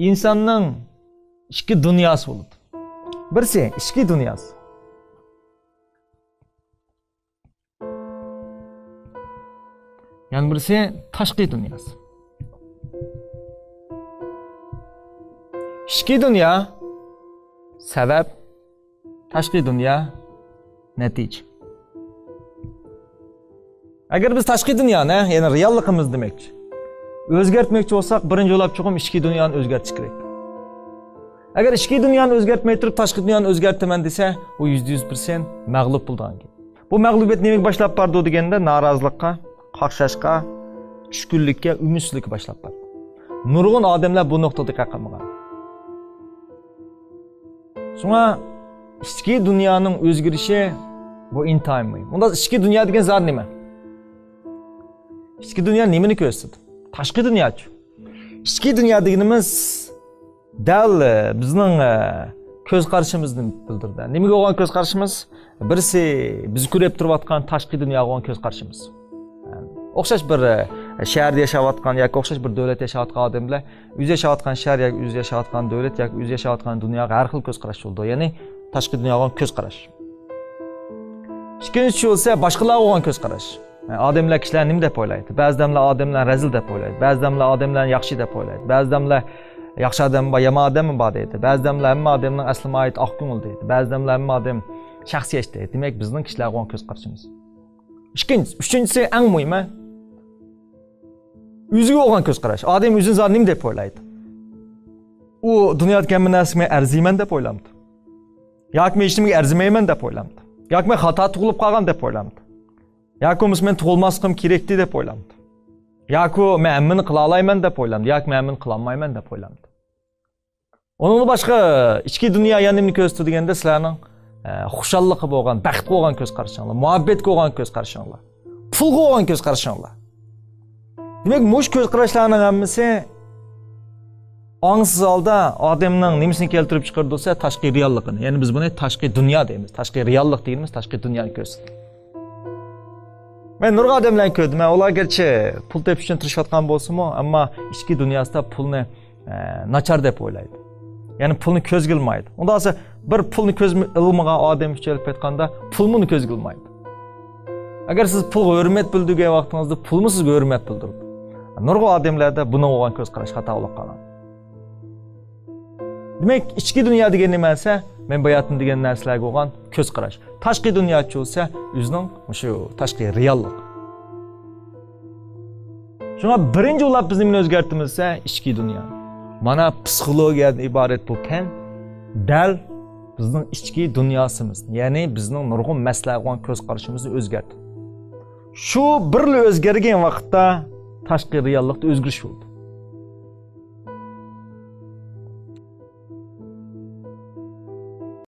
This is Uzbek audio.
insonning ikki dunyosi bo'ladi. Birisi ichki dunyosi. Yana birisi tashqi dunyosi. İchki dunyo sabab, tashqi dunyo natija. Agar biz tashqi dunyoni, ya'ni realligimiz demakchi, o'zgartmoqchi bo'lsak, birinchi bo'lib cho'qim ichki dunyoni o'zgartirish kerak. Agar ichki dunyoni o'zgartmay turib tashqi dunyoni o'zgartaman desa, u 100% mag'lub bo'lgan. Bu mag'lubiyat nimaga boshlab bordi deganda, norozilikqa, qaqshashga, tushkunlikka, umidsizlikka boshlab bordi. Nurg'un odamlar bu nuqtada qaqamagan. Shunga ichki dunyoning o'zgarishi bu intayin muhim. Unda ichki dunyo degan zot nima? İchki dünya nimani ko'rsatadi? Tashqi dunyochi. İchki dunyo deganimiz dal bizning ko'z qarashimizni bildirdi. Nimaga bo'lgan ko'z qarashimiz? Birisi biz ko'rib turayotgan tashqi dunyoga bo'lgan ko'z qarashimiz. O'xshash bir shaharda yashayotgan yoki o'xshash bir davlatda yashayotgan odamlar o'zi yashayotgan shahar yoki o'zi yashayotgan davlat yoki o'zi yashayotgan dunyoga har xil ko'z qarash bo'ldi. Ya'ni tashqi dunyoga bo'lgan ko'z qarash. Ikkinchisi bo'lsa boshqalarga bo'lgan ko'z qarash. Odamlar kishilar nima deb o'ylaydi? Ba'zidamlar odamlar razil deb o'ylaydi. Ba'zidamlar odamlar yaxshi deb o'ylaydi. Ba'zidamlar yaxshi odam va yomon odam bor deydi. Ba'zidamlar hamma odamning asliga oid oq ko'ngil deydi. Ba'zidamlar hamma odam shaxsiyat deydi. Demak, bizning kishilarga bo'lgan ko'z qarashimiz. Uchinchisi eng muhimi o'ziga bo'lgan ko'z qarash. Odam o'zini zot nima deb o'ylaydi? U dunyoda ham narsani arziyman deb o'ylamdi. Yoki men hech nimaga arzimayman deb o'ylamdi. Yoki men xato tug'ilib qolgan deb o'ylamdi. Yoki men tug'ilmasligim kerakdi deb o'ylamdi. Yoki men buni qila olmayman deb o'ylamdi. Yoki men buni qila olmayman deb o'ylamdi. Onun boshqa ichki dunyo yanimni ko'rsatdi deganda sizlarning xushalliqqa bo'lgan, baxtga bo'lgan ko'z qarashinglar, muhabbatga bo'lgan ko'z qarashinglar, pulga bo'lgan ko'z qarashinglar. Demak, mush ko'z qarashlarning hammasi ongsiz holda odamning nimasini keltirib chiqardi bo'lsa, tashqi realligini. Ya'ni biz buni tashqi dunyo deymiz. Tashqi reallik deymiz, tashqi dunyoni ko'rsatdi. Men nurg'un odamlarni ko'rdim. Ular garchi pul tepish uchun tirishayotgan bo'lsa-mu, ammo ichki dunyosida pulni nachar deb o'ylaydi. Ya'ni pulni ko'zga ilmaydi. Unda esa bir pulni ko'zga ilmagan odam kelib aytganda, pulni ko'zga ilmaydi. Agar siz pulga hurmat bildirgan vaqtingizda pulni sizga hurmat bildirdi. Nurg'un odamlarda buni bo'lgan ko'z qarash xato bo'lib qolgan. Demak, ichki dunyo degan nima esa, men bu hayotni degan narsalarga bo'lgan ko'z qarash. Tashqi dunyochi bo'lsa, o'zining shu tashqi reallik. Shunga birinchi o'ylab biz nimani o'zgartirmizsa, ichki dunyo. Mana psixologiyadan iborat bu fan dal bizning ichki dunyosimiz, ya'ni bizning nurg'un masalaga bo'lgan ko'z qarashimizni o'zgartirdi. Shu birli o'zgargan vaqtda tashqi reallikda o'zgarish bo'ldi.